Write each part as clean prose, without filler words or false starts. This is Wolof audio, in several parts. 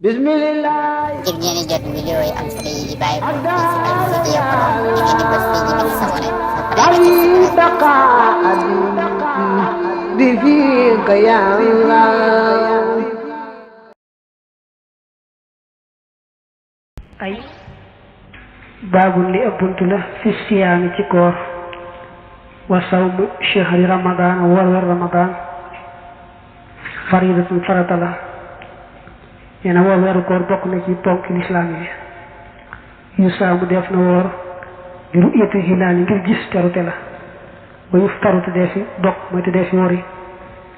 Bismillah. ngir ngeen di jot vidéo yi am solo yi di bàyyi ko ci Almouridiyyah Pro da ngeen di bës fii ñu bind sabone ba pare nga ay baabul li ëbbunt la fi siyaami ci koor wa sawmu shahri ramadan war ramadan faridatun farata la nee na woor weeru koor bokk na ci ponk lislaam yi yu saamu def na woor di ru'yatu hilaal yi ngir gis terute la ba yu taru te defi dog mooy te defi wori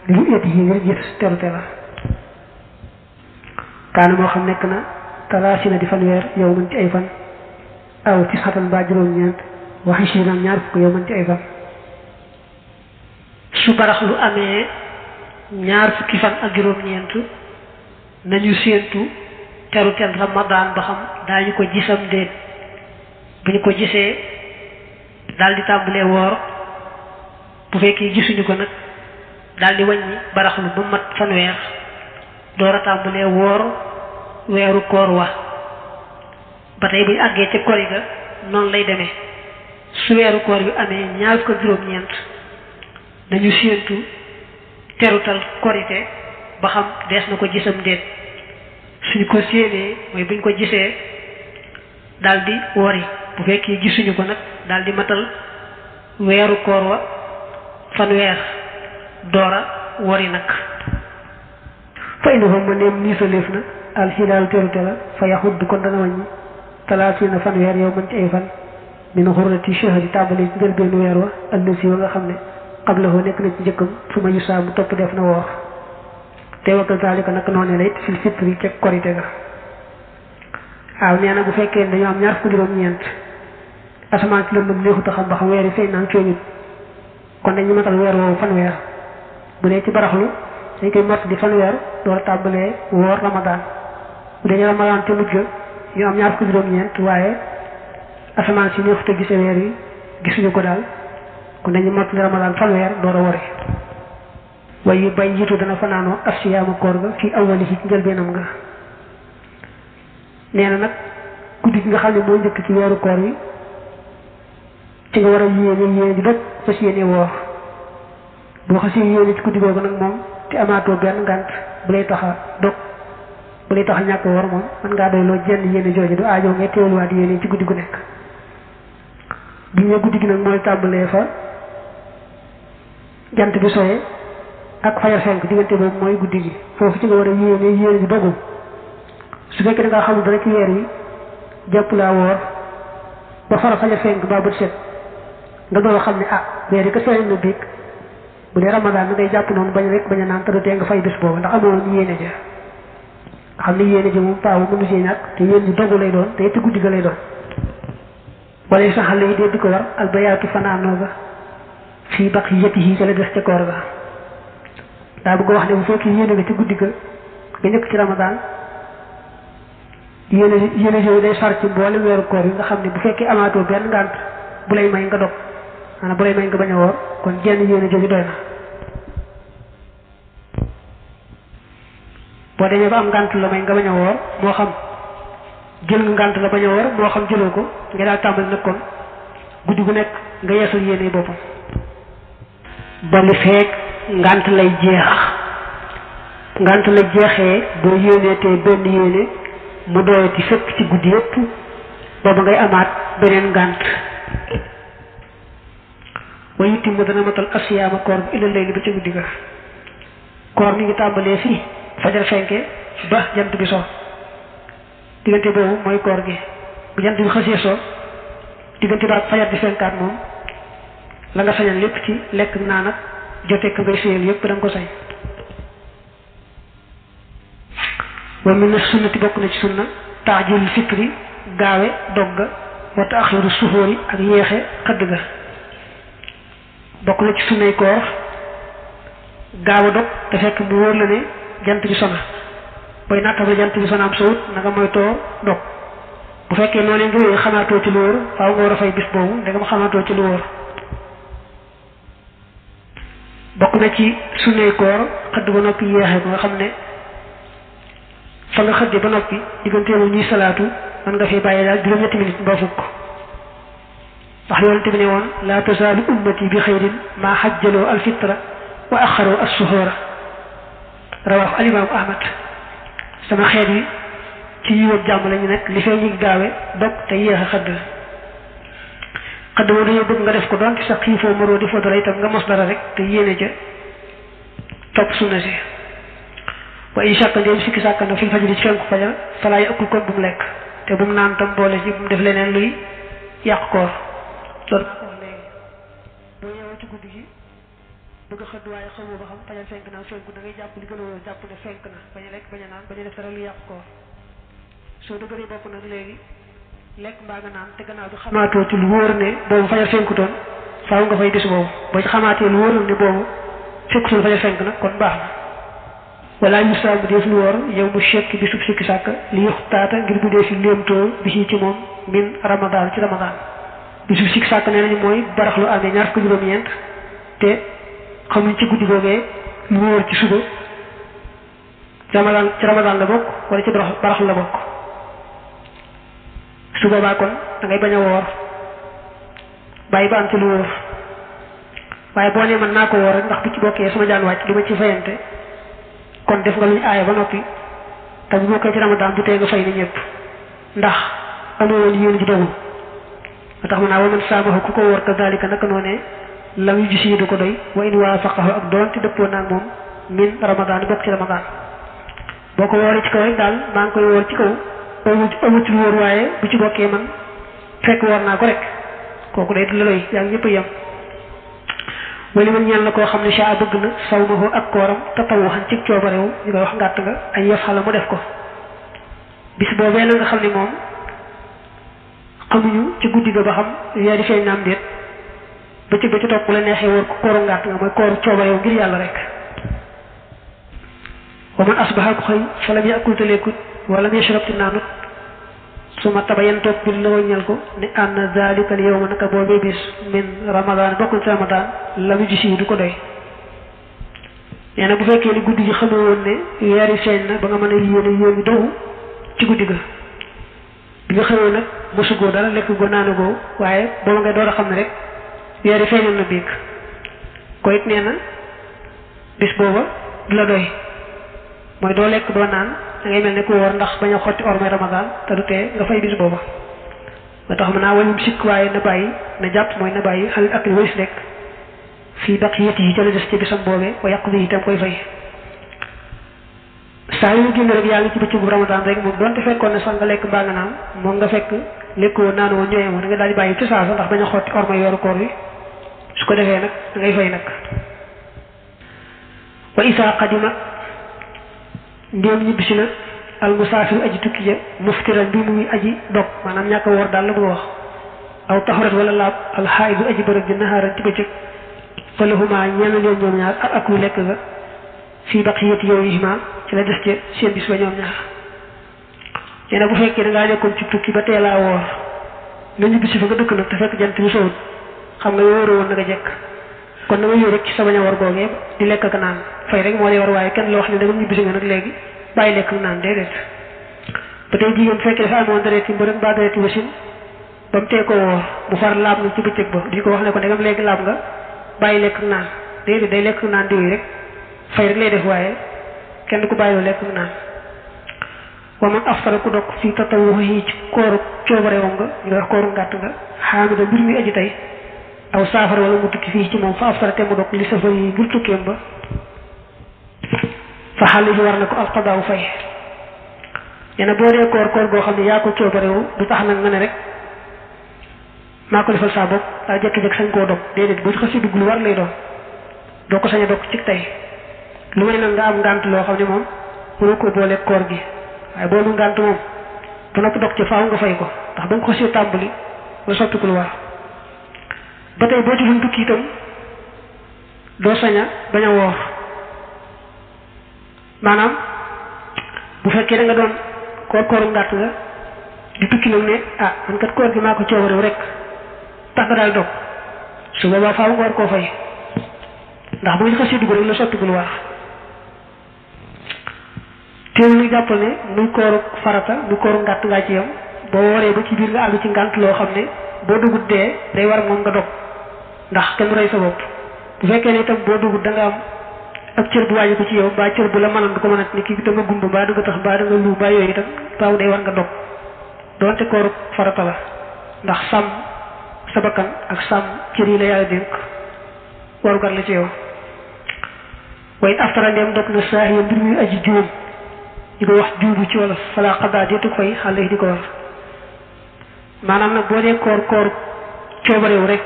di ru'yatu yi ngir gis terute la kaana moo xam nekk na talaasina di fanweer yow mën ci ay fan aw ci xatan ba juróom-ñeent waxi si nam ñaar fukk yow mën ci ay fan su barax lu amee ñaar fukki fan ak juróom-ñeent nañu séentu terutel ramadan ba xam daañu ko gisam déet bu ñu ko gisee daal di tàmbalee woor bu fekkee gisuñu ko nag daal di wàññi baraxlu ba mat fanweer door a tàmbalee woor weeru koor wa ba tey buñ àggee ca kori ga noonu lay demee su weeru koor bi amee ñaar fukk ak juróom-ñeent nañu séentu terutal korite ba xam dees na ko gisam déet suñu ko séenee mooy buñ ko gisee daldi wori bu fekkee gisuñu ko nag daldi matal weeru koor wa fanweer doora wori nag fa innahu ma neem nii sa léef na alxilaal terute la fa yaxudd kon dana wàññi talaasina fanweer yow mën ci ay fan min xurrati shahri tàmbali ci njëlbeenu weer wa allasi wa nga xam ne qablahu nekk na ci njëkkam su ma yusaa bu topp def na woor te wakal zalika nag noonu la it fil fitri ca korite ga waaw nee na bu fekkee dañoo am ñaar fukk juróom-ñeent asamaan ci lëndëm neexut a xam ba xam weer yi feeñ naan feeñut kon dañu matal weer woowu fanweer bu dee ci baraxlu dañ koy mott di fanweer door a tàmbalee woor ramadan bu dee ramadan te mujj ga ñu am ñaar fukk juróom-ñeent waaye asamaan si neexut a gisee weer yi gisuñu ko daal kon dañu mott di ramadan fanweer door a wori waaye bay jiitu dana fanaanoo asiyaama koor ga fii awwali ci njëlbeenam nga nee na nag guddi gi nga xam ne mooy njëkk ci weeru koor yi ci nga war a yéene di dog fas yéene woor boo xasee yéene ci guddi googu nag moom te amaatoo benn ngànt bu lay tax a dog bu lay tax a ñàkk woor moom mën ngaa doy loo jenn yéene jooju du aajo ngay teewluwaat yéene ci guddi gu nekk bi ñu guddi gi nag mooy tàmbalee fa jant bi soye ak fajar fenk diggante boobu mooy guddi gi foofu ci nga war a yéene bi dogu su fekkee da ngaa xamul dara ci weer yi jàpp laa woor ba fara fajar fenk ba bët set nga doon xam ne weer yi ko feeñ na biig bu dee ramadan na ngay jàpp noonu bañ rek bañ a naan te tee nga fay bés boobu ndax amoon yéene ja nga xam ne yéene ja moom paawu mënu see ñàkk te yéen ñu dogu lay doon te it guddi ga lay doon wala sa xale yi dee di ko war albayaatu fanaanoo ga fii baqiyatihi ca la des ca koor ga daa bëgg wax ne bu fekkee yéene nga ci guddi ga nga nekk ci ramadan yéene yooyu day sar ci mboole weeru koor yi nga xam ne bu fekkee amaatoo benn ngànt bu lay may nga dog maanaam bu lay may nga bañ a woor kon jenn yéene jooju doy na boo demee ba am ngànt la may nga bañ a woor moo xam jël nga ngànt la bañ a woor moo xam jëloo ko nga daal tàmbali nag kon guddi gu nekk nga yeesal yéene boppam ba li feek ngànt lay jeexee boo yéeneetee benn yéene mu doyati fekk ci guddi yépp booba ngay amaat beneen ngànt wa yitim mu dana matal asiyaama koor bi ila layli ba ca guddi ga koor mi ngi tàmbalee fii fajar fenke ba jant bi so diggante boobu mooy koor gi bu jant bi xasee so diggante ba fajar di fenkaat moom la nga sañal lépp ci lekk naan ak jote ka ngay séyal yépp da nga ko sañ wa min sunnati bokk na ci sunna taajil fitri gaawe dogga wa taaxiru suhóori ak yéexe xëdd ga bokk na ci sunnay koor gaaw a dog te fekk mu wóor la ne jant bi sona booy nattable jant bi sona am sowut na nga moytoo dog bu fekkee noonu nga wéy xamaatoo ci lu wóor faaw nga war a fay bis boobu ndegam xamaatoo ci lu wóor bokk na ci sunnay koor xëdd ba noppi yéexe ko nga xam ne fa nga xëdde ba noppi digganteelu ñuy salaatu man nga fay bàyyi daal juróom-ñetti minute ba fukk ndax yonente bi ne woon laa tasaalu ummati bi xayrin maa xajjaloo alfitra wa axaroo assuhoora rawaahu alimaamu ahmad sama xeet wi ci yiw ak jàmm lañu nekk li fee ñi gaawe dog te yéex a xëdd moom dañoo bëgg nga def ko doon ci sa xiifoo maroo di fa dara itam nga mos dara rek te yéene ca topp sunna si wa in shakka ndéem sikki sàkka na fil fajri ci fenku fajar falaa yàqul kon bu mu lekk te bu mu naan tam boole ci bu mu def leneen luy yàq koor loolu maa ko wax léegi boo yeewoo ci guddi gi bëgg a xëdd waaye xamoo ba xam fajar fenk na fenku da ngay jàpp li gën a wóor jàpp ne fenk na bañ a lekk bañ a naan bañ a def dara lu yàq koor soo dëgëree bopp nag léegi lekk mbaa nga naan te gannaaw bi xamaatoo ci lu wóor ne boobu fajar fenkutoon faaw nga fay bis boobu boo ci xamaatee lu wóorul ne boobu fekkutul fajar fenk nag kon baax na wala yusaabu def lu woor yow mu chekk bi sub sikki sàkk li yuxtaata ngir bu dee fi léemtoo bi ci moom min ramadan ci ramadan bi sub sikki sàkk nee nañu mooy barax lu amee ñaar fukki juróom-ñeent te xamuñ ci guddi googee lu wóor ci suba ci ramadan la bokk wala ci barax la bokk su boobaa kon da ngay bañ a woor bàyyi ba am ci lu wóor waaye boo nee man naa ko woor rek ndax bu ci bokkee sama jaan wàcc du ma ci fayante kon def nga lu ñu aaya ba noppi te bu bokkee ci ramadan bu tee nga fay ni ñëpp ndax amoo woon yéen ji dogul ba tax mu naa wa man saamahu ku ko woor kazalika naka noonee lam yu gis yi du ko doy wa in waafaqahu ak doon te dëppoo naag moom min ramadan bokk ci ramadan boo ko wooree ci kaw rek daal maa ngi koy woor ci kaw amut lu wóor waaye bu ci bokkee man fekk woor naa ko rek kooku day du la doy yaa ngi ñëpp a yem wali man ñeel na koo xam ne saa bëgg na saw ma ak kooram tatawu xan ci coobarewu ñu koy wax ngàtt nga ay yëf xala mu def ko bis boobee la nga xam ne moom xamuñu ci guddi ga ba xam yaa di feeñ naam déet bëccëg ba ci topp la neexee wóor ko kooru ngàtt nga mooy kooru coobarewu ngir yàlla rek wa man asbaha ko xëy fa lam yàkkul te lekkut wala mu yashrab te naanut su ma tabayan toog bir la waññal ko ne anna zalika al yawma naka boobee bis min ramadan bokkul ci ramadan la mu gis yi du ko doy nee na bu fekkee ni guddi gi xamoo woon ne weeri feeñ na ba nga mën a yéene dogu ci guddi ga bi nga xëyoo nag mosugoo dara lekk goo naanugoo waaye booba ngay door a xam ne rek weeri feeñal na biig ko it nee na bis booba du la doy mooy doo lekk doo naan da ngay mel ne ku wóor ndax bañ a xotti ormay ramadan te du tee nga fay bis booba ba tax mën naa wañum sikk waaye na bàyyi na jàpp mooy na bàyyi xalit ak li waris lekk fii baqiyati yi ca la des ci bisam boobee wa yàqu bi itam koy fay saa yu génn rek yaa ngi ci bëccëgu ramadan rek moom doonte fekkoon ne sax nga lekk mbaa nga naan moom nga fekk lekkoo naanu woon ñëwee moom da nga daal di bàyyi ci saasa ndax bañ a xotti ormay yoru koor bi su ko defee nag da ngay fay nag wa isa qadima ndéem ñibbisi na al musaafiru aji tukki ja muftiran bi muy aji dog maanaam ñàkk a woor daal la bëgg wax aw taxurat wala laab alxaay bu aji bërëg ji naxaaran ci bëccëg fa lahuma ñeel leen ñoom ñaar ak aku lekk ga fii baqiyati yawmihima ci la des ca seen bis ba ñoom ñaar nee na bu fekkee da ngaa nekkoon ci tukki ba teelaa woor nga ñibbisi fa nga dëkk nag te fekk jant bi sowut xam nga wóoroo woon na nga jekk kon da nga yóo rek ci sa bañ a war googee di lekk ak naan fay rek moo lay war waaye kenn la wax ne da nga ñibbisi nga nag léegi bàyyi lekk ak naan déedéet ba tey jigéen bu fekkee dafa amoon dareeti mbërëg mbaa dareeti wasin ba mu tee ko woor mu far laab na ci bëccëg ba di ko wax ne ko ndegam léegi laab nga bàyyi lekk ak naan déedéet day lekk ak naan diwyi rek fay rek lay def waaye kenn du ko bàyyiloo lekk ak naan wa man aftara ku dog fii tatawuhi ci kooru coobarewam nga ñu wax kooru ngàtt nga xaamida mbir mi aji tey aw saafara wala mu tukki fii ci moom fa aftara te mu dog li safar yi ngir tukkeem ba fa xale yi war na ko alqadaaw fay nee na boo dee koor goo xam ne yaa ko coobarewu du tax nag nga ne rek maa ko defal saa bopp daa jekki-jekk sañ koo dog déedéet boo ci xasee dugg lu war lay doon doo ko sañ a dog ci tey lu may nag nga am ngànt loo xam ne moom mënoo ko boole koor gi waaye boo mu ngànt moom ba noppi dog ci faaw nga fay ko ndax ba nga ko xasee tàmbali ba soppi ko lu war ba tey boo ci doon tukki itam doo saña bañ a woor maanaam bu fekkee da nga doon kooru ngàtt nga di tukki nag ne ah man kat koor gi maa ko coobarew rek tax nga daal dog su boobaa faaw nga war koo fay ndax bu ñu xasee dugg rek la soppi gul war teewul ñu jàppal ne muy kooru farata muy kooru ngàtt ngaa ci yam boo wooree ba ci biir nga àgg ci ngànt loo xam ne boo dugut dee day war moom nga dog ndax kenn rey sa bopp bu fekkee ne itam boo dugut da nga am ak cër bu wàññi ko ci yow mbaa cër bu la mënoon du ko mënat ni kii da nga gumba mbaa da nga tax mbaa da nga lu mbaa yooyu itam faaw day war nga dog doonte kooru farata la ndax sàmm sa bakkan ak sàmm cër yi la yàlla dénk warugar la ci yow way aftara ndeem dog na saahiya mbir muy aji juum ñu koy wax juubu ci wala fala xadaa deetu fay xale yi di ko war maanaam nag boo dee koor coobareewu rek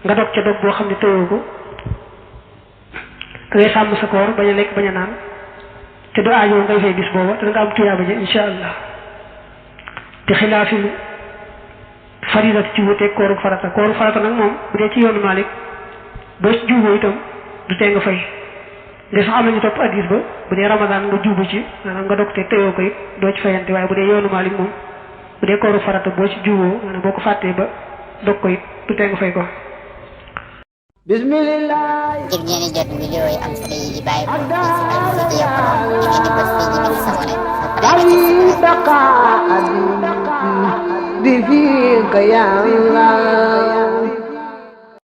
nga dog ca dog boo xam ne tëyoo ko da ngay sàmm sa koor bañ a lekk bañ a naan te doo aajoo ngay fay bis booba te da nga am tuyaaba ja insha allah te xilaafil faridat ci wuteeg kooru farata nag moom bu dee ci yoonu Malik boo ci juuboo itam du tee nga fay nga sax am nañu topp addis ba bu dee Ramadan nga juubu ci maanaam nga dog te tëyoo ko it doo ci fayante waaye bu dee yoonu Malik moom bu dee kooru farata boo ci juuboo maanaam boo ko fàttee ba dog ko it du tee nga fay ko. bismillah. ngir ngeen di jot vidéo yi am solo yi di bàyyi ko ci Al-Mouridiyyah Pro da ngeen di bës fii ñu bind s'abonner bi fiika ya Allah